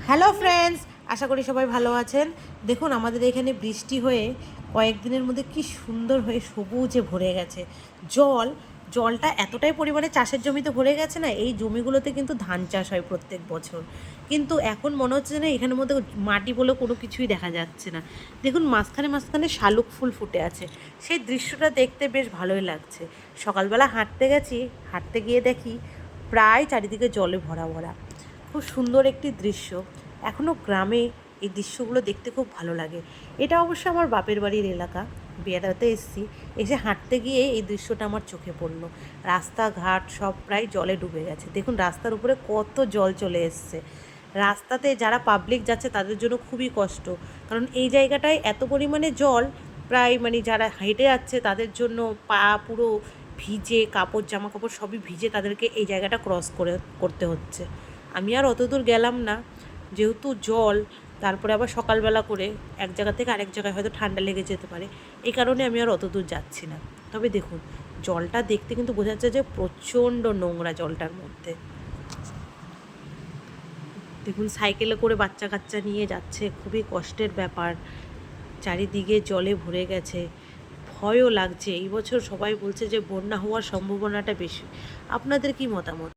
Hello friends, আশা করি সবাই ভালো আছেন। দেখুন আমাদের এখানে বৃষ্টি হয়ে কয়েকদিনের মধ্যে কি সুন্দর হয়ে সবুজে ভরে গেছে। জলটা এতটাই পরিমাণে চাষের জমিতে ভরে গেছে না, এই জমিগুলোতে কিন্তু ধান চাষ হয় প্রত্যেক বছর। কিন্তু এখন মনে হচ্ছে না এখানের মধ্যে মাটি বলে কোনো কিছুই দেখা যাচ্ছে না। দেখুন মাঝখানে মাঝখানে শালুক ফুল ফুটে আছে, সেই দৃশ্যটা দেখতে বেশ ভালোই লাগছে। সকালবেলা হাঁটতে গেছি, হাঁটতে গিয়ে দেখি প্রায় চারিদিকে জলে ভরা ভরা। খুব সুন্দর একটি দৃশ্য। এখনও গ্রামে এই দৃশ্যগুলো দেখতে খুব ভালো লাগে। এটা অবশ্য আমার বাপের বাড়ির এলাকা, বেড়াতে এসেছি, এসে হাঁটতে গিয়ে এই দৃশ্যটা আমার চোখে পড়লো। রাস্তাঘাট সব প্রায় জলে ডুবে গেছে। দেখুন রাস্তার উপরে কত জল চলে এসছে। রাস্তাতে যারা পাবলিক যাচ্ছে তাদের জন্য খুবই কষ্ট, কারণ এই জায়গাটায় এত পরিমাণে জল, প্রায় যারা হেঁটে যাচ্ছে তাদের জন্য পা পুরো ভিজে, কাপড় জামা কাপড় সবই ভিজে তাদেরকে এই জায়গাটা ক্রস করতে হচ্ছে। আমি আর অত দূর গেলাম না, যেহেতু জল, তারপরে আবার সকালবেলা করে এক জায়গা থেকে আরেক জায়গায় হয়তো ঠান্ডা লেগে যেতে পারে, এই কারণে আমি আর অত দূর যাচ্ছি না। তবে দেখুন জলটা দেখতে কিন্তু বোঝা যাচ্ছে যে প্রচণ্ড নোংরা জলটার মধ্যে। দেখুন সাইকেলে করে বাচ্চা কাচ্চা নিয়ে যাচ্ছে, খুবই কষ্টের ব্যাপার। চারিদিকে জলে ভরে গেছে, ভয়ও লাগছে। এই বছর সবাই বলছে যে বন্যা হওয়ার সম্ভাবনাটা বেশি। আপনাদের কি মতামত?